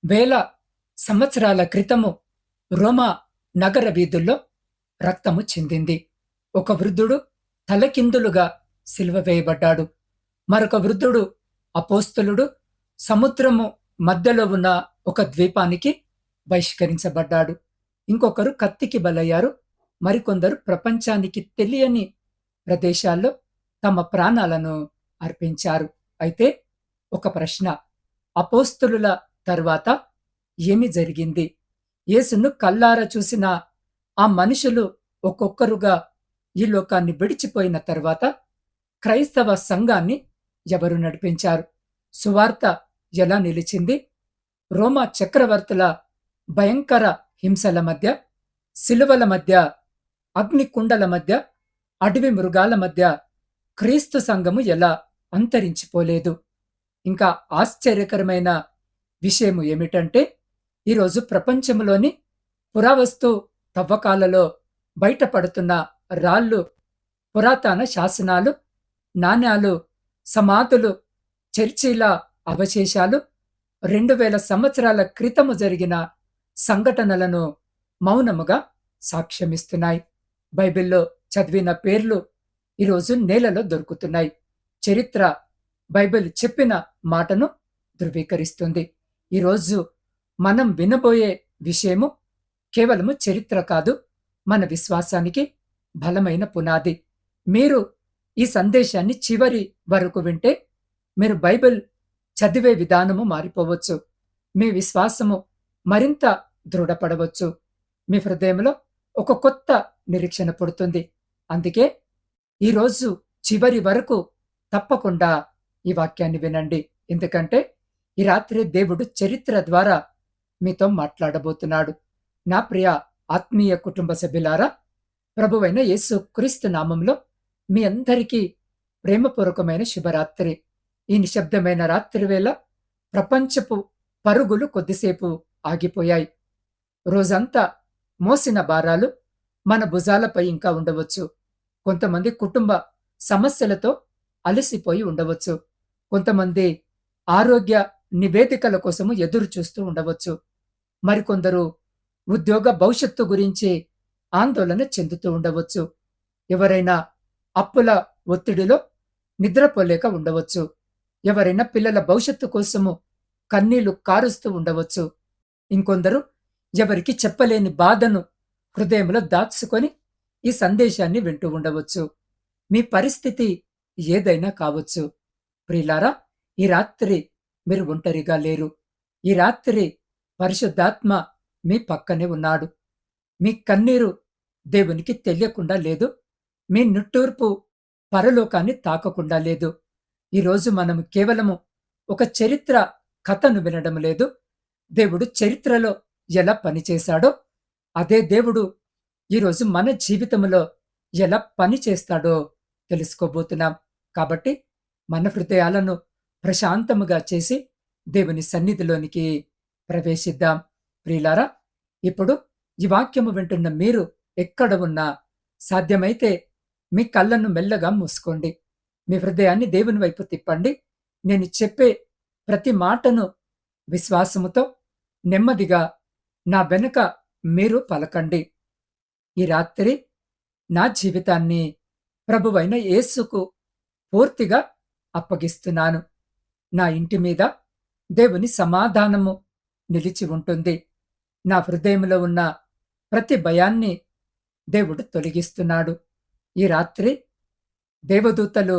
వేల సంవత్సరాల క్రితము రోమా నగర వీధుల్లో రక్తము చిందింది. ఒక వృద్ధుడు తలకిందులుగా సిలువ వేయబడ్డాడు. మరొక వృద్ధుడు అపోస్తలుడు సముద్రము మధ్యలో ఉన్న ఒక ద్వీపానికి బహిష్కరించబడ్డాడు. ఇంకొకరు కత్తికి బలయ్యారు. మరికొందరు ప్రపంచానికి తెలియని ప్రదేశాల్లో తమ ప్రాణాలను అర్పించారు. అయితే ఒక ప్రశ్న, అపోస్తలుల తరువాత ఏమి జరిగింది? యేసును కల్లారా చూసిన ఆ మనుషులు ఒక్కొక్కరుగా ఈ లోకాన్ని విడిచిపోయిన తరువాత క్రైస్తవ సంఘాన్ని ఎవరు నడిపించారు? సువార్త ఎలా నిలిచింది? రోమా చక్రవర్తుల భయంకర హింసల మధ్య, శిలువల మధ్య, అగ్నికుండల మధ్య, అడవి మృగాల మధ్య క్రీస్తు సంఘము ఎలా అంతరించిపోలేదు? ఇంకా ఆశ్చర్యకరమైన విషయము ఏమిటంటే, ఈరోజు ప్రపంచంలోని పురావస్తు తవ్వకాలలో బయటపడుతున్న రాళ్ళు, పురాతన శాసనాలు, నాణేలు, సమాధులు, చర్చిల అవశేషాలు 2000 సంవత్సరాల క్రితము జరిగిన సంఘటనలను మౌనముగా సాక్ష్యమిస్తున్నాయి. బైబిల్లో చదివిన పేర్లు ఈరోజు నేలలో దొరుకుతున్నాయి. చరిత్ర బైబిల్ చెప్పిన మాటను ధృవీకరిస్తుంది. ఈరోజు మనం వినబోయే విషయము కేవలము చరిత్ర కాదు, మన విశ్వాసానికి బలమైన పునాది. మీరు ఈ సందేశాన్ని చివరి వరకు వింటే మీరు బైబిల్ చదివే విధానము మారిపోవచ్చు. మీ విశ్వాసము మరింత దృఢపడవచ్చు. మీ హృదయంలో ఒక కొత్త నిరీక్షణ పుడుతుంది. అందుకే ఈరోజు చివరి వరకు తప్పకుండా ఈ వాక్యాన్ని వినండి. ఎందుకంటే ఈ రాత్రి దేవుడు చరిత్ర ద్వారా మీతో మాట్లాడబోతున్నాడు. నా ప్రియ ఆత్మీయ కుటుంబ సభ్యులారా, ప్రభువైన యేసు క్రీస్తు నామంలో మీ అందరికీ ప్రేమపూర్వకమైన శుభరాత్రి. ఈ నిశ్శబ్దమైన రాత్రి వేళ ప్రపంచపు పరుగులు కొద్దిసేపు ఆగిపోయాయి. రోజంతా మోసిన భారాలు మన భుజాలపై ఇంకా ఉండవచ్చు. కొంతమంది కుటుంబ సమస్యలతో అలసిపోయి ఉండవచ్చు. కొంతమంది ఆరోగ్య నివేదికల కోసము ఎదురు చూస్తూ ఉండవచ్చు. మరికొందరు ఉద్యోగ భవిష్యత్తు గురించి ఆందోళన చెందుతూ ఉండవచ్చు. ఎవరైనా అప్పుల ఒత్తిడిలో నిద్రపోలేక ఉండవచ్చు. ఎవరైనా పిల్లల భవిష్యత్తు కోసము కన్నీళ్లు కారుస్తూ ఉండవచ్చు. ఇంకొందరు ఎవరికి చెప్పలేని బాధను హృదయంలో దాచుకొని ఈ సందేశాన్ని వింటూ ఉండవచ్చు. మీ పరిస్థితి ఏదైనా కావచ్చు. ప్రియులారా, ఈ రాత్రి మీరు ఒంటరిగా లేరు. ఈ రాత్రి పరిశుద్ధాత్మ మీ పక్కనే ఉన్నాడు. మీ కన్నీరు దేవునికి తెలియకుండా లేదు. మీ నిట్టూర్పు పరలోకాన్ని తాకకుండా లేదు. ఈరోజు మనం కేవలము ఒక చరిత్ర కథను వినడం లేదు. దేవుడు చరిత్రలో ఎలా పనిచేశాడో అదే దేవుడు ఈరోజు మన జీవితంలో ఎలా పని చేస్తాడో తెలుసుకోబోతున్నాం. కాబట్టి మన హృదయాలను ప్రశాంతముగా చేసి దేవుని సన్నిధిలోనికి ప్రవేశిద్దాం. ప్రియులారా, ఇప్పుడు ఈ వాక్యము వింటున్న మీరు ఎక్కడ ఉన్నా సాధ్యమైతే మీ కళ్ళను మెల్లగా మూసుకోండి. మీ హృదయాన్ని దేవుని వైపు తిప్పండి. నేను చెప్పే ప్రతి మాటను విశ్వాసముతో నెమ్మదిగా నా వెనుక మీరు పలకండి. ఈ రాత్రి నా జీవితాన్ని ప్రభువైన యేసుకు పూర్తిగా అప్పగిస్తున్నాను. నా ఇంటి మీద దేవుని సమాధానము నిలిచి ఉంటుంది. నా హృదయంలో ఉన్న ప్రతి భయాన్ని దేవుడు తొలగిస్తున్నాడు. ఈ రాత్రి దేవదూతలు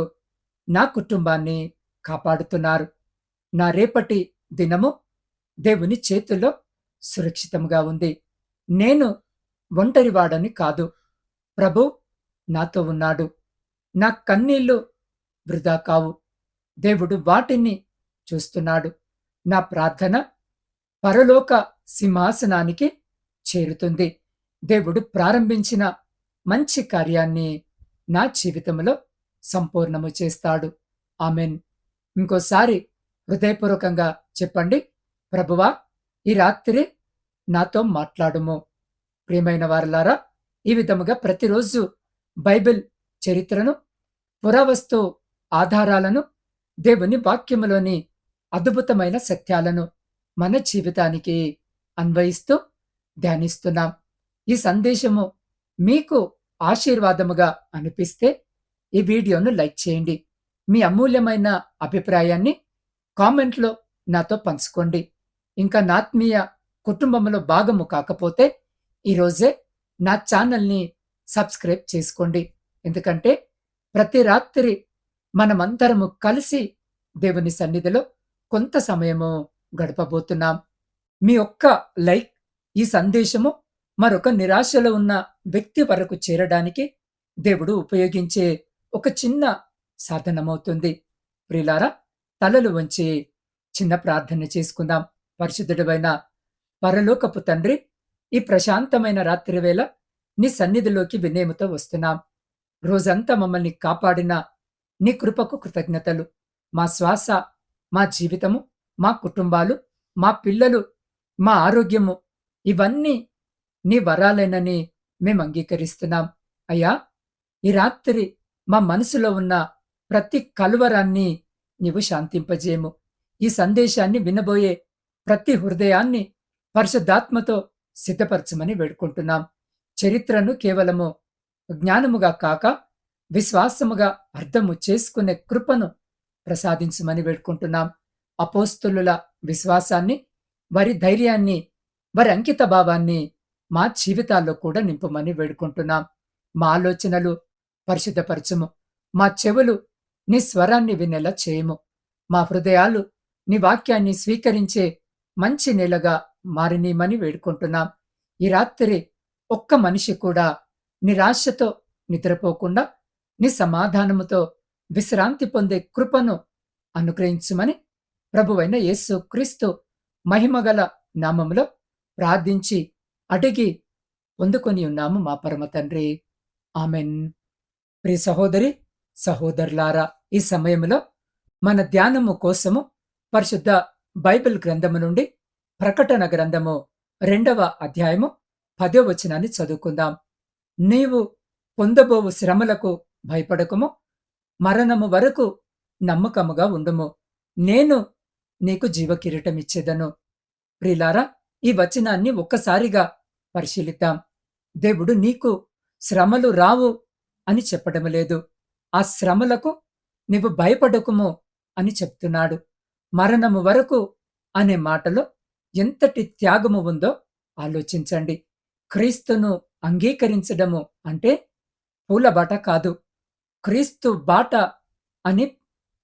నా కుటుంబాన్ని కాపాడుతున్నారు. నా రేపటి దినము దేవుని చేతుల్లో సురక్షితంగా ఉంది. నేను ఒంటరివాడని కాదు. ప్రభు నాతో ఉన్నాడు. నా కన్నీళ్లు వృధా కావు. దేవుడు వాటిని చూస్తున్నాడు. నా ప్రార్థన పరలోక సింహాసనానికి చేరుతుంది. దేవుడు ప్రారంభించిన మంచి కార్యాన్ని నా జీవితంలో సంపూర్ణము చేస్తాడు. ఆమెన్. ఇంకోసారి హృదయపూర్వకంగా చెప్పండి, ప్రభువా, ఈ రాత్రి నాతో మాట్లాడుము. ప్రియమైన వారలారా, ఈ విధముగా ప్రతిరోజు బైబిల్ చరిత్రను, పురావస్తు ఆధారాలను, దేవుని వాక్యములోని అద్భుతమైన సత్యాలను మన జీవితానికి అన్వయిస్తూ ధ్యానిస్తున్నాం. ఈ సందేశము మీకు ఆశీర్వాదముగా అనిపిస్తే ఈ వీడియోను లైక్ చేయండి. మీ అమూల్యమైన అభిప్రాయాన్ని కామెంట్లో నాతో పంచుకోండి. ఇంకా నా ఆత్మీయ కుటుంబంలో భాగము కాకపోతే ఈరోజే నా ఛానల్‌ని సబ్స్క్రైబ్ చేసుకోండి. ఎందుకంటే ప్రతి రాత్రి మనమందరము కలిసి దేవుని సన్నిధిలో కొంత సమయము గడపబోతున్నాం. మీ ఒక్క లైక్ ఈ సందేశము మరొక నిరాశలో ఉన్న వ్యక్తి వరకు చేరడానికి దేవుడు ఉపయోగించే ఒక చిన్న సాధనమవుతుంది. ప్రియులారా, తలలు వంచి చిన్న ప్రార్థన చేసుకుందాం. పరిశుద్ధుడవైన పరలోకపు తండ్రి, ఈ ప్రశాంతమైన రాత్రివేళ నీ సన్నిధిలోకి వినేముతో వస్తున్నాం. రోజంతా మమ్మల్ని కాపాడిన నీ కృపకు కృతజ్ఞతలు. మా శ్వాస, మా జీవితము, మా కుటుంబాలు, మా పిల్లలు, మా ఆరోగ్యము ఇవన్నీ నీ వరాలేనని మేము అంగీకరిస్తున్నాం. అయ్యా, ఈ రాత్రి మా మనసులో ఉన్న ప్రతి కలువరాన్ని నీవు శాంతింపజేయము. ఈ సందేశాన్ని వినబోయే ప్రతి హృదయాన్ని పరిశుద్ధాత్మతో సిద్ధపరచమని వేడుకుంటున్నాం. చరిత్రను కేవలము జ్ఞానముగా కాక విశ్వాసముగా అర్థము చేసుకునే కృపను ప్రసాదించమని వేడుకుంటున్నాం. అపోస్తలుల విశ్వాసాన్ని, వారి ధైర్యాన్ని, వారి అంకిత భావాన్ని మా జీవితాల్లో కూడా నింపమని వేడుకుంటున్నాం. మా ఆలోచనలు పరిశుద్ధపరచుము. మా చెవులు నీ స్వరాన్ని వినేలా చేయము. మా హృదయాలు నీ వాక్యాన్ని స్వీకరించే మంచి నేలగా మారినీమని వేడుకుంటున్నాం. ఈ రాత్రి ఒక్క మనిషి కూడా నిరాశతో నిద్రపోకుండా నీ సమాధానముతో విశ్రాంతి పొందే కృపను అనుగ్రహించుమని ప్రభువైన యేసు క్రీస్తు మహిమగల నామములో ప్రార్థించి అడిగి పొందుకొని ఉన్నాము మా పరమ తండ్రి. ఆమెన్. ప్రియ సహోదరి సహోదరులారా, ఈ సమయంలో మన ధ్యానము కోసము పరిశుద్ధ బైబిల్ గ్రంథము నుండి ప్రకటన గ్రంథము 2వ అధ్యాయము 10వ వచనాన్ని చదువుకుందాం. నీవు పొందబోవు శ్రమలకు భయపడకుము, మరణము వరకు నమ్మకముగా ఉండుము, నేను నీకు జీవకిరీటమిచ్చేదను. ప్రియులారా, ఈ వచనాన్ని ఒక్కసారిగా పరిశీలిద్దాం. దేవుడు నీకు శ్రమలు రావు అని చెప్పడం లేదు. ఆ శ్రమలకు నీవు భయపడకుము అని చెప్తున్నాడు. మరణము వరకు అనే మాటలో ఎంతటి త్యాగము ఉందో ఆలోచించండి. క్రీస్తును అంగీకరించడము అంటే పూల బాట కాదు. క్రీస్తు బాట అని,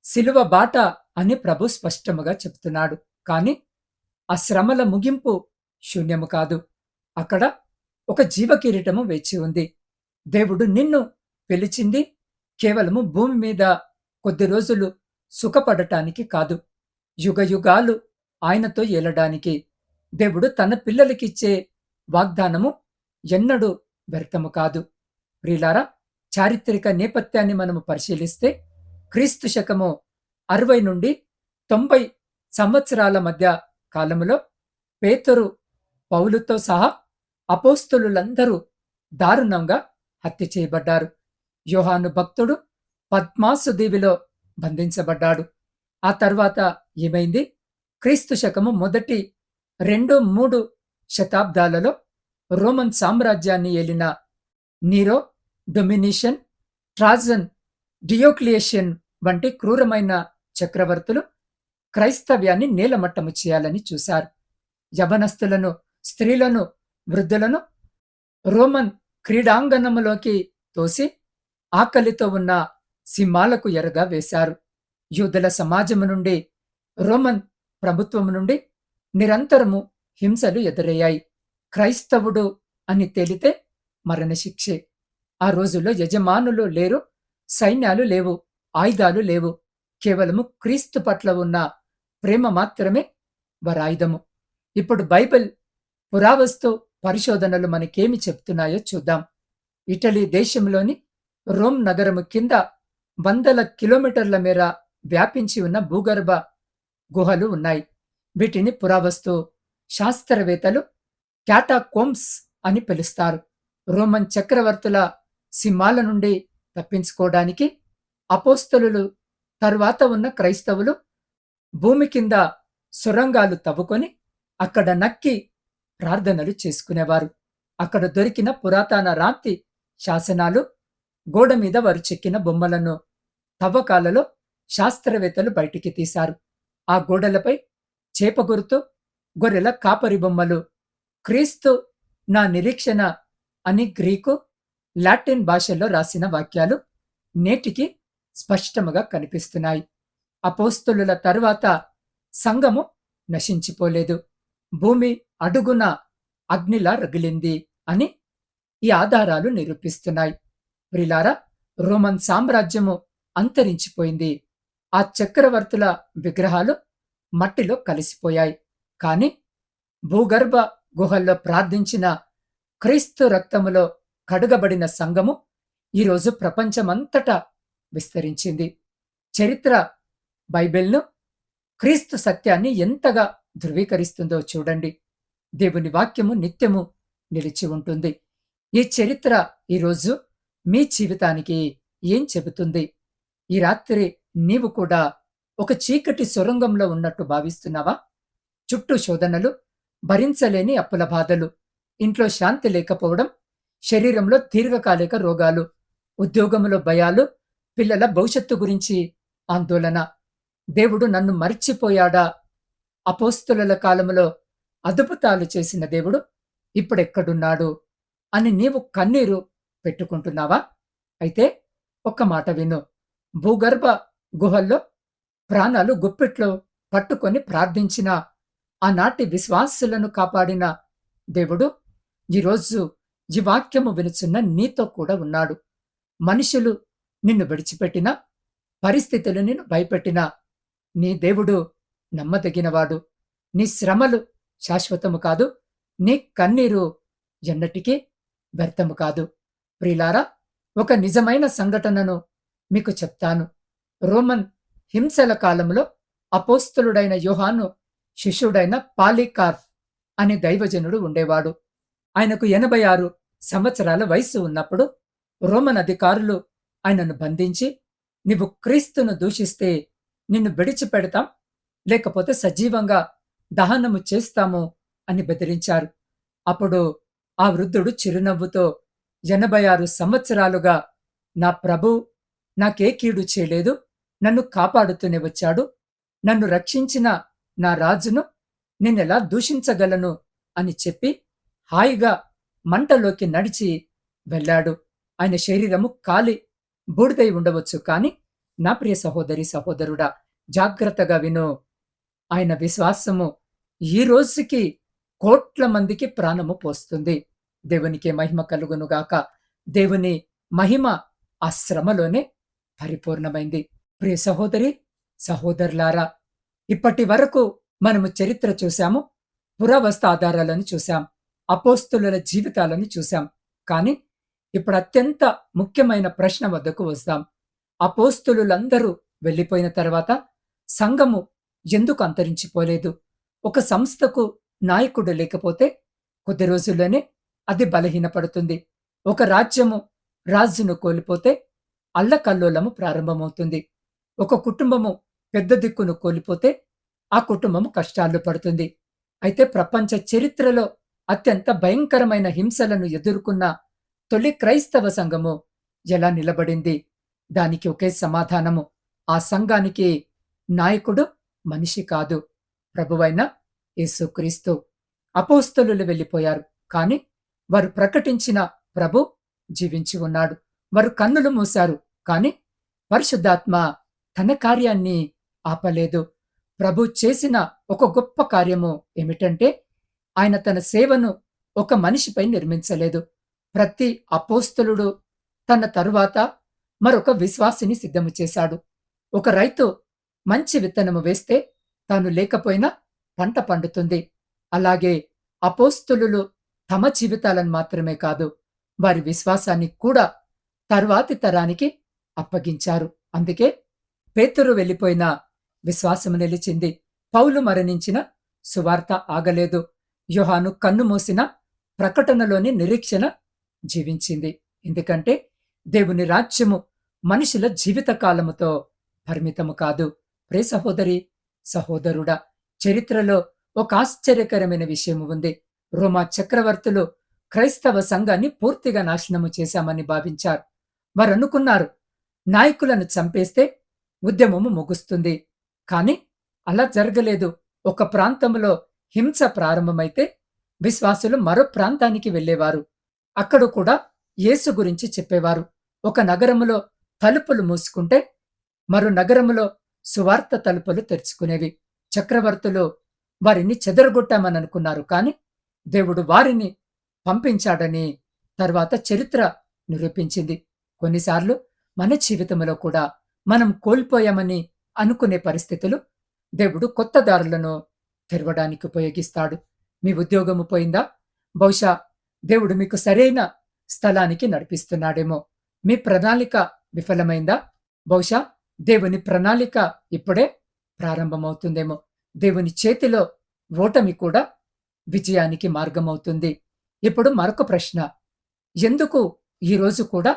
సిలువ బాట అని ప్రభు స్పష్టముగా చెప్తున్నాడు. కాని ఆ శ్రమల ముగింపు శూన్యము కాదు. అక్కడ ఒక జీవకిరీటము వేచి ఉంది. దేవుడు నిన్ను పిలిచింది కేవలము భూమి మీద కొద్ది రోజులు సుఖపడటానికి కాదు, యుగయుగాలు ఆయనతో ఏలడానికి. దేవుడు తన పిల్లలకిచ్చే వాగ్దానము ఎన్నడూ వ్యర్థము కాదు. ప్రియులారా, చారిత్రక నేపథ్యాన్ని మనము పరిశీలిస్తే క్రీస్తు శకము 60 నుండి 90 సంవత్సరాల మధ్య కాలములో పేతురు, పౌలుతో సహా అపోస్తలులందరూ దారుణంగా హత్య చేయబడ్డారు. యోహాను భక్తుడు పద్మాసు దీవిలో బంధించబడ్డాడు. ఆ తర్వాత ఏమైంది? క్రీస్తు శకము మొదటి 2-3 శతాబ్దాలలో రోమన్ సామ్రాజ్యాన్ని ఏలిన నీరో, డొమినిషన్, ట్రాజన్, డియోక్లియేషన్ వంటి క్రూరమైన చక్రవర్తులు క్రైస్తవ్యాన్ని నేలమట్టము చేయాలని చూశారు. యవనస్తులను, స్త్రీలను, వృద్ధులను రోమన్ క్రీడాంగణములోకి తోసి ఆకలితో ఉన్న సింహాలకు ఎరగా వేశారు. యూదుల సమాజము నుండి, రోమన్ ప్రభుత్వము నుండి నిరంతరము హింసలు ఎదురయ్యాయి. క్రైస్తవుడు అని తేలితే మరణశిక్షే. ఆ రోజుల్లో యజమానులు లేరు, సైన్యాలు లేవు, ఆయుధాలు లేవు. కేవలము క్రీస్తు పట్ల ఉన్న ప్రేమ మాత్రమే వారాయుధము. ఇప్పుడు బైబిల్ పురావస్తు పరిశోధనలు మనకేమి చెప్తున్నాయో చూద్దాం. ఇటలీ దేశంలోని రోమ్ నగరము కింద 100 కిలోమీటర్ల మేర వ్యాపించి ఉన్న భూగర్భ గుహలు ఉన్నాయి. వీటిని పురావస్తు శాస్త్రవేత్తలు క్యాటాకోంబ్స్ అని పిలుస్తారు. రోమన్ చక్రవర్తుల సింహాల నుండి తప్పించుకోవడానికి అపోస్తలులు తరువాత ఉన్న క్రైస్తవులు భూమి కింద సొరంగాలు తవ్వుకొని అక్కడ నక్కి ప్రార్థనలు చేసుకునేవారు. అక్కడ దొరికిన పురాతన రాతి శాసనాలు, గోడ మీద వారు చెక్కిన బొమ్మలను తవ్వకాలలో శాస్త్రవేత్తలు బయటికి తీశారు. ఆ గోడలపై చేప గుర్తు, గొర్రెల కాపరి బొమ్మలు, క్రీస్తు నా నిరీక్షణ అని గ్రీకు, లాటిన్ భాషల్లో రాసిన వాక్యాలు నేటికి స్పష్టముగా కనిపిస్తున్నాయి. అపోస్తలుల తరువాత సంఘము నశించిపోలేదు. భూమి అడుగున అగ్నిలా రగిలింది అని ఈ ఆధారాలు నిరూపిస్తున్నాయి. ప్రిలారా, రోమన్ సామ్రాజ్యము అంతరించిపోయింది. ఆ చక్రవర్తుల విగ్రహాలు మట్టిలో కలిసిపోయాయి. కాని భూగర్భ గుహల్లో ప్రార్థించిన క్రీస్తు రక్తములో కడుగబడిన సంఘము ఈరోజు ప్రపంచమంతటా విస్తరించింది. చరిత్ర బైబిల్ను, క్రీస్తు సత్యాన్ని ఎంతగా ధృవీకరిస్తుందో చూడండి. దేవుని వాక్యము నిత్యము నిలిచి ఉంటుంది. ఈ చరిత్ర ఈరోజు మీ జీవితానికి ఏం చెబుతుంది? ఈ రాత్రి నీవు కూడా ఒక చీకటి సొరంగంలో ఉన్నట్టు భావిస్తున్నావా? చుట్టూ శోధనలు, భరించలేని అప్పుల బాధలు, ఇంట్లో శాంతి లేకపోవడం, శరీరంలో దీర్ఘకాలిక రోగాలు, ఉద్యోగంలో భయాలు, పిల్లల భవిష్యత్తు గురించి ఆందోళన. దేవుడు నన్ను మర్చిపోయాడా? అపోస్తలుల కాలంలో అద్భుతాలు చేసిన దేవుడు ఇప్పుడెక్కడున్నాడు అని నీవు కన్నీరు పెట్టుకుంటున్నావా? అయితే ఒక్క మాట విను. భూగర్భ గుహల్లో ప్రాణాలు గుప్పిట్లో పట్టుకొని ప్రార్థించిన ఆనాటి విశ్వాసులను కాపాడిన దేవుడు ఈరోజు ఈ వాక్యము వినుచున్న నీతో కూడా ఉన్నాడు. మనుషులు నిన్ను విడిచిపెట్టినా, పరిస్థితులు నిన్ను భయపెట్టినా, నీ దేవుడు నమ్మదగినవాడు. నీ శ్రమలు శాశ్వతము కాదు. నీ కన్నీరు ఎన్నటికీ వ్యర్థము కాదు. ప్రియులారా, ఒక నిజమైన సంఘటనను మీకు చెప్తాను. రోమన్ హింసల కాలంలో అపోస్తలుడైన యోహాను శిష్యుడైన పాలికార్ప్ అనే దైవజనుడు ఉండేవాడు. ఆయనకు 86 సంవత్సరాల వయస్సు ఉన్నప్పుడు రోమన్ అధికారులు ఆయనను బంధించి, నీవు క్రీస్తును దూషిస్తే నిన్ను విడిచిపెడతాం, లేకపోతే సజీవంగా దహనము చేస్తాము అని బెదిరించారు. అప్పుడు ఆ వృద్ధుడు చిరునవ్వుతో, 86 సంవత్సరాలుగా నా ప్రభు నాకే కీడు చేయలేదు, నన్ను కాపాడుతూనే వచ్చాడు, నన్ను రక్షించిన నా రాజును నేనెలా దూషించగలను అని చెప్పి హాయిగా మంటలోకి నడిచి వెళ్ళాడు. ఆయన శరీరము కాలి బూడిదై ఉండవచ్చు, కాని నా ప్రియ సహోదరి సహోదరుడా, జాగ్రత్తగా విను. ఆయన విశ్వాసము ఈ రోజుకి కోట్ల మందికి ప్రాణము పోస్తుంది. దేవునికి మహిమ కలుగునుగాక. దేవుని మహిమ ఆ శ్రమలోనే పరిపూర్ణమైంది. ప్రియ సహోదరి సహోదరులారా, ఇప్పటి వరకు మనము చరిత్ర చూశాము, పురావస్తు ఆధారాలను చూశాం, అపోస్తలుల జీవితాలను చూశాం. కానీ ఇప్పుడు అత్యంత ముఖ్యమైన ప్రశ్న వద్దకు వస్తాం. అపోస్తలులందరూ వెళ్ళిపోయిన తర్వాత సంఘము ఎందుకు అంతరించిపోలేదు? ఒక సంస్థకు నాయకుడు లేకపోతే కొద్ది రోజుల్లోనే అది బలహీనపడుతుంది. ఒక రాజ్యము రాజును కోల్పోతే అల్లకల్లోలము ప్రారంభమవుతుంది. ఒక కుటుంబము పెద్ద దిక్కును కోల్పోతే ఆ కుటుంబము కష్టాల్లో పడుతుంది. అయితే ప్రపంచ చరిత్రలో అత్యంత భయంకరమైన హింసలను ఎదుర్కొన్న తొలి క్రైస్తవ సంఘము ఎలా నిలబడింది? దానికి ఒకే సమాధానము. ఆ సంఘానికి నాయకుడు మనిషి కాదు, ప్రభువైన యేసుక్రీస్తు. అపోస్తలులు వెళ్ళిపోయారు, కాని వారు ప్రకటించిన ప్రభు జీవించి ఉన్నాడు. వారు కన్నులు మూశారు, కాని పరిశుద్ధాత్మ తన కార్యాన్ని ఆపలేదు. ప్రభు చేసిన ఒక గొప్ప కార్యము ఏమిటంటే, ఆయన తన సేవను ఒక మనిషిపై నిర్మించలేదు. ప్రతి అపోస్తలుడు తన తరువాత మరొక విశ్వాసిని సిద్ధము చేశాడు. ఒక రైతు మంచి విత్తనము వేస్తే తాను లేకపోయినా పంట పండుతుంది. అలాగే అపోస్తలులు తమ జీవితాలను మాత్రమే కాదు, వారి విశ్వాసాన్ని కూడా తరువాతి తరానికి అప్పగించారు. అందుకే పేతురు వెళ్ళిపోయిన విశ్వాసము నిలిచింది. పౌలు మరణించిన సువార్త ఆగలేదు. యోహాను కన్ను మూసిన ప్రకటనలోని నిరీక్షణ జీవించింది. ఎందుకంటే దేవుని రాజ్యము మనుషుల జీవిత కాలముతో పరిమితము కాదు. ప్రియ సహోదరి సహోదరుడా, చరిత్రలో ఒక ఆశ్చర్యకరమైన విషయం ఉంది. రోమా చక్రవర్తులు క్రైస్తవ సంఘాన్ని పూర్తిగా నాశనము చేశామని భావించారు. వారనుకున్నారు, నాయకులను చంపేస్తే ఉద్యమము ముగుస్తుంది. కాని అలా జరగలేదు. ఒక ప్రాంతంలో హింస ప్రారంభమైతే విశ్వాసులు మరో ప్రాంతానికి వెళ్ళేవారు. అక్కడ కూడా యేసు గురించి చెప్పేవారు. ఒక నగరములో తలుపులు మూసుకుంటే మరో నగరములో సువార్త తలుపులు తెరుచుకునేవి. చక్రవర్తులు వారిని చెదరగొట్టామని అనుకున్నారు. కాని దేవుడు వారిని పంపించాడని తర్వాత చరిత్ర నిరూపించింది. కొన్నిసార్లు మన జీవితంలో కూడా మనం కోల్పోయామని అనుకునే పరిస్థితులు దేవుడు కొత్త దారులను తెరవడానికి ఉపయోగిస్తాడు. మీ ఉద్యోగము పోయిందా? బహుశా దేవుడు మీకు సరైన స్థలానికి నడిపిస్తున్నాడేమో. మీ ప్రణాళిక విఫలమైందా? బహుశా దేవుని ప్రణాళిక ఇప్పుడే ప్రారంభమవుతుందేమో. దేవుని చేతిలో ఓటమి కూడా విజయానికి మార్గమవుతుంది. ఇప్పుడు మరొక ప్రశ్న. ఎందుకు ఈరోజు కూడా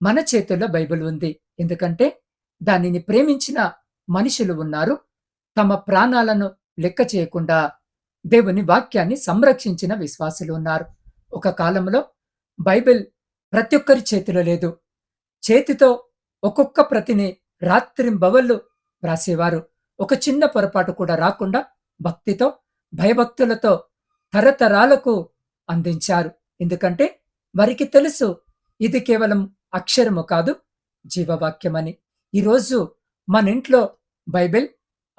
మన చేతుల్లో బైబిల్ ఉంది? ఎందుకంటే దానిని ప్రేమించిన మనుషులు ఉన్నారు. తమ ప్రాణాలను లెక్క చేయకుండా దేవుని వాక్యాన్ని సంరక్షించిన విశ్వాసులు ఉన్నారు. ఒక కాలంలో బైబిల్ ప్రతి ఒక్కరి చేతిలో లేదు. చేతితో ఒక్కొక్క ప్రతిని రాత్రింబవళ్ళు వ్రాసేవారు. ఒక చిన్న పొరపాటు కూడా రాకుండా భక్తితో, భయభక్తులతో తరతరాలకు అందించారు. ఎందుకంటే వారికి తెలుసు, ఇది కేవలం అక్షరము కాదు, జీవవాక్యమని. ఈరోజు మన ఇంట్లో బైబిల్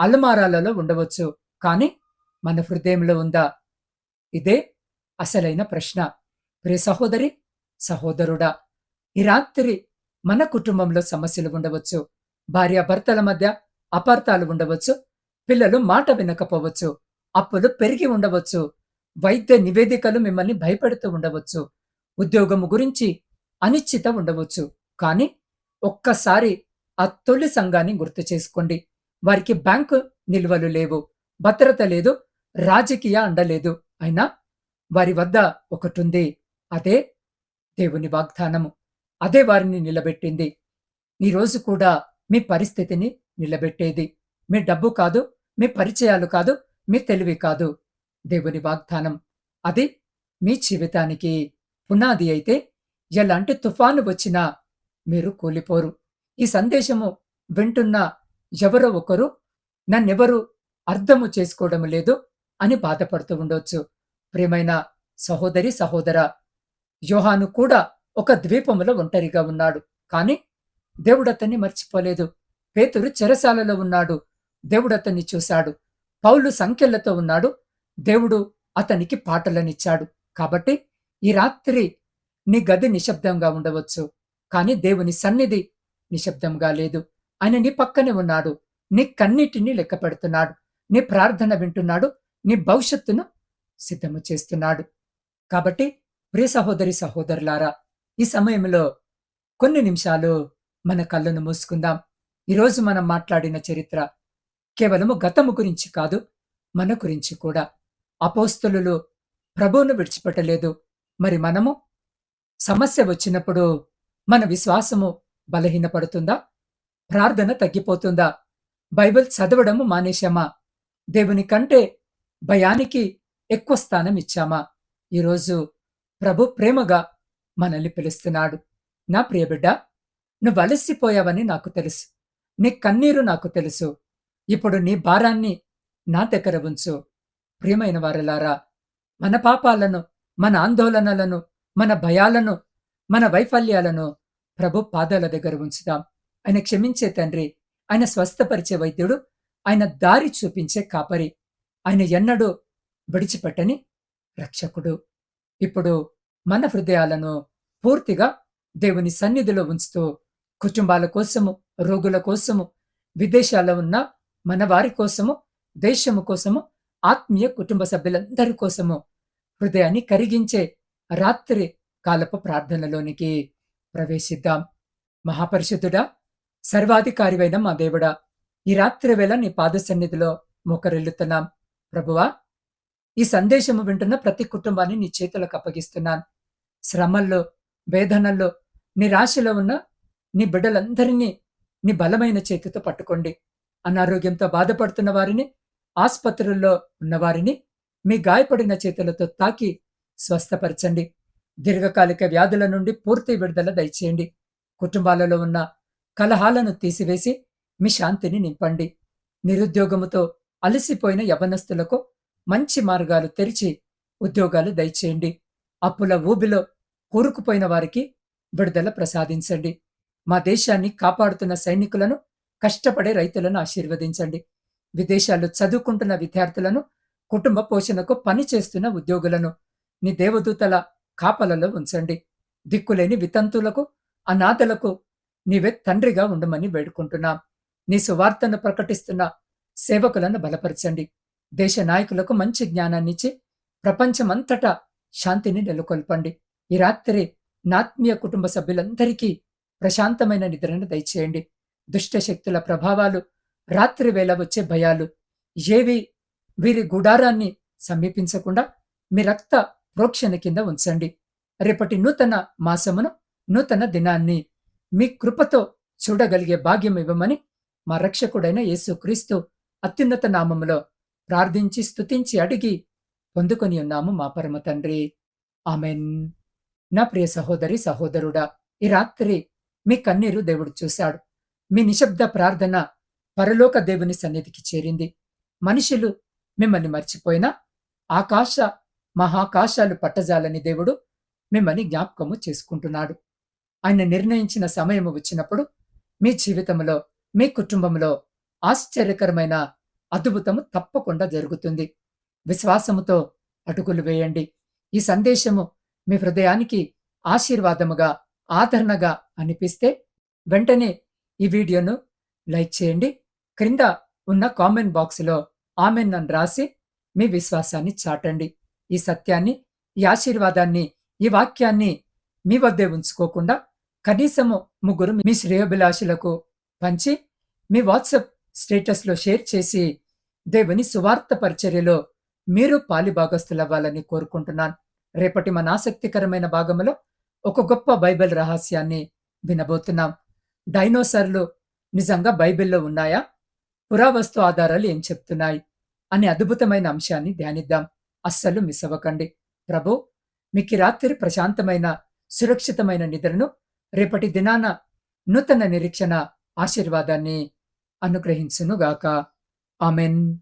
అలమారాలలో ఉండవచ్చు. కానీ మన హృదయంలో ఉందా? ఇదే అసలైన ప్రశ్న. ప్రియ సహోదరి, సహోదరుడా, ఈ రాత్రి మన కుటుంబంలో సమస్యలు ఉండవచ్చు. భార్యాభర్తల మధ్య అపార్థాలు ఉండవచ్చు. పిల్లలు మాట వినకపోవచ్చు. అప్పులు పెరిగి ఉండవచ్చు. వైద్య నివేదికలు మిమ్మల్ని భయపెడుతూ ఉండవచ్చు. ఉద్యోగము గురించి అనిశ్చిత ఉండవచ్చు. కానీ ఒక్కసారి ఆ తొలి సంఘాన్ని గుర్తు చేసుకోండి. వారికి బ్యాంకు నిల్వలు లేవు, భద్రత లేదు, రాజకీయ అండలేదు. అయినా వారి వద్ద ఒకటుంది. అదే దేవుని వాగ్దానము. అదే వారిని నిలబెట్టింది. ఈరోజు కూడా మీ పరిస్థితిని నిలబెట్టేది మీ డబ్బు కాదు, మీ పరిచయాలు కాదు, మీ తెలివి కాదు. దేవుని వాగ్దానం. అది మీ జీవితానికి పునాది అయితే ఎలాంటి తుఫాను వచ్చినా మీరు కూలిపోరు. ఈ సందేశము వింటున్న ఎవరో ఒకరు నన్నెవరు అర్థము చేసుకోవడం లేదు అని బాధపడుతూ ఉండొచ్చు. ప్రియమైన సహోదరి, సహోదర, యోహాను కూడా ఒక ద్వీపములో ఒంటరిగా ఉన్నాడు. కాని దేవుడతన్ని మర్చిపోలేదు. పేతురు చెరసాలలో ఉన్నాడు. దేవుడతన్ని చూశాడు. పౌలు సంకెళ్లతో ఉన్నాడు. దేవుడు అతనికి పాటలనిచ్చాడు. కాబట్టి ఈ రాత్రి నీ గది నిశ్శబ్దంగా ఉండవచ్చు. కాని దేవుని సన్నిధి నిశ్శబ్దంగా లేదు. ఆయన నీ పక్కనే ఉన్నాడు. నీ కన్నిటిని లెక్క పెడుతున్నాడు. నీ ప్రార్థన వింటున్నాడు. నీ భవిష్యత్తును సిద్ధము చేస్తున్నాడు. కాబట్టి ప్రియ సహోదరి, సహోదరులారా, ఈ సమయంలో కొన్ని నిమిషాలు మన కళ్ళను మూసుకుందాం. ఈరోజు మనం మాట్లాడిన చరిత్ర కేవలము గతము గురించి కాదు, మన గురించి కూడా. అపోస్తలులు ప్రభువును విడిచిపెట్టలేదు. మరి మనము సమస్య వచ్చినప్పుడు మన విశ్వాసము బలహీనపడుతుందా? ప్రార్థన తగ్గిపోతుందా? బైబిల్ చదవడము మానేశామా? దేవుని కంటే భయానికి ఎక్కువ స్థానం ఇచ్చామా? ఈరోజు ప్రభు ప్రేమగా మనల్ని పిలుస్తున్నాడు. నా ప్రియబిడ్డ, నువ్వు అలసిపోయావని నాకు తెలుసు. నీ కన్నీరు నాకు తెలుసు. ఇప్పుడు నీ భారాన్ని నా దగ్గర ఉంచు. ప్రియమైన వారలారా, మన పాపాలను, మన ఆందోళనలను, మన భయాలను, మన వైఫల్యాలను ప్రభు పాదాల దగ్గర ఉంచుదాం. ఆయన క్షమించే తండ్రి, ఆయన స్వస్థపరిచే వైద్యుడు, ఆయన దారి చూపించే కాపరి, ఆయన ఎన్నడూ విడిచిపెట్టని రక్షకుడు. ఇప్పుడు మన హృదయాలను పూర్తిగా దేవుని సన్నిధిలో ఉంచుతూ కుటుంబాల కోసము, రోగుల కోసము, విదేశాల్లో ఉన్న మన వారి కోసము, దేశము కోసము, ఆత్మీయ కుటుంబ సభ్యులందరి కోసము హృదయాన్ని కరిగించే రాత్రి కాలపు ప్రార్థనలోనికి ప్రవేశిద్దాం. మహాపరిశుద్ధుడా, సర్వాధికారివైన మా దేవుడా, ఈ రాత్రి వేళ నీ పాద సన్నిధిలో మోకరిల్లుతున్నాం. ప్రభువా, ఈ సందేశము వింటున్న ప్రతి కుటుంబాన్ని నీ చేతులకు అప్పగిస్తున్నాను. శ్రమల్లో, వేదనల్లో, నిరాశలో ఉన్న నీ బిడ్డలందరినీ నీ బలమైన చేతితో పట్టుకోండి. అనారోగ్యంతో బాధపడుతున్న వారిని ఆస్పత్రుల్లో ఉన్నవారిని మీ గాయపడిన చేతులతో తాకి స్వస్థపరచండి. దీర్ఘకాలిక వ్యాధుల నుండి పూర్తి విడుదల దయచేయండి. కుటుంబాలలో ఉన్న కలహాలను తీసివేసి మీ శాంతిని నింపండి. నిరుద్యోగముతో అలసిపోయిన యవనస్తులకు మంచి మార్గాలు తెరిచి ఉద్యోగాలు దయచేయండి. అప్పుల ఊబిలో కూరుకుపోయిన వారికి విడుదల ప్రసాదించండి. మా దేశాన్ని కాపాడుతున్న సైనికులను, కష్టపడే రైతులను ఆశీర్వదించండి. విదేశాల్లో చదువుకుంటున్న విద్యార్థులను, కుటుంబ పోషణకు పనిచేస్తున్న ఉద్యోగులను నీ దేవదూతల కాపలలో ఉంచండి. దిక్కులేని వితంతులకు, అనాథలకు నీవే తండ్రిగా ఉండమని వేడుకుంటున్నాం. నీ సువార్తను ప్రకటిస్తున్న సేవకులను బలపరచండి. దేశ నాయకులకు మంచి జ్ఞానాన్నిచ్చి ప్రపంచమంతటా శాంతిని నెలకొల్పండి. ఈ రాత్రి నాత్మీయ కుటుంబ సభ్యులందరికీ ప్రశాంతమైన నిద్రను దయచేయండి. దుష్ట శక్తుల ప్రభావాలు, రాత్రి వేళ వచ్చే భయాలు ఏవి వీరి గుడారాన్ని సమీపించకుండా మీ రక్త ప్రోక్షణ కింద ఉంచండి. రేపటి నూతన మాసమును, నూతన దినాన్ని మీ కృపతో చూడగలిగే భాగ్యం ఇవ్వమని మా రక్షకుడైన యేసుక్రీస్తు అత్యున్నత నామములో ప్రార్థించి స్తుతించి అడిగి పొందుకొని ఉన్నాము మా పరమ తండ్రి. ఆమెన్. నా ప్రియ సహోదరి సహోదరుడా, ఈ రాత్రి మీ కన్నీరు దేవుడు చూశాడు. మీ నిశ్శబ్ద ప్రార్థన పరలోక దేవుని సన్నిధికి చేరింది. మనుషులు మిమ్మల్ని మర్చిపోయినా ఆకాశ మహాకాశాలు పట్టజాలని దేవుడు మిమ్మల్ని జ్ఞాపకము చేసుకుంటున్నాడు. ఆయన నిర్ణయించిన సమయము వచ్చినప్పుడు మీ జీవితంలో, మీ కుటుంబంలో ఆశ్చర్యకరమైన అద్భుతము తప్పకుండా జరుగుతుంది. విశ్వాసముతో అడుగులు వేయండి. ఈ సందేశము మీ హృదయానికి ఆశీర్వాదముగా, ఆదరణగా అనిపిస్తే వెంటనే ఈ వీడియోను లైక్ చేయండి. క్రింద ఉన్న కామెంట్ బాక్స్లో ఆమెన్ అని రాసి మీ విశ్వాసాన్ని చాటండి. ఈ సత్యాన్ని, ఈ ఆశీర్వాదాన్ని, ఈ వాక్యాన్ని మీ వద్దే ఉంచుకోకుండా కనీసము ముగ్గురు మీ శ్రేయోభిలాషులకు పంచి మీ వాట్సాప్ స్టేటస్లో షేర్ చేసి దేవుని సువార్త పరిచర్యలో మీరు పాలిభాగస్తులవ్వాలని కోరుకుంటున్నాను. రేపటి మన ఆసక్తికరమైన భాగంలో ఒక గొప్ప బైబిల్ రహస్యాన్ని వినబోతున్నాం. డైనోసార్లు నిజంగా బైబిల్లో ఉన్నాయా? పురావస్తు ఆధారాలు ఏం చెప్తున్నాయి అనే అద్భుతమైన అంశాన్ని ధ్యానిద్దాం. అస్సలు మిస్ అవ్వకండి. ప్రభు మీకు రాత్రి ప్రశాంతమైన, సురక్షితమైన నిద్రను, రేపటి దినాన నూతన నిరీక్షణ ఆశీర్వాదాన్ని అనుగ్రహించునుగాక. ఆమెన్.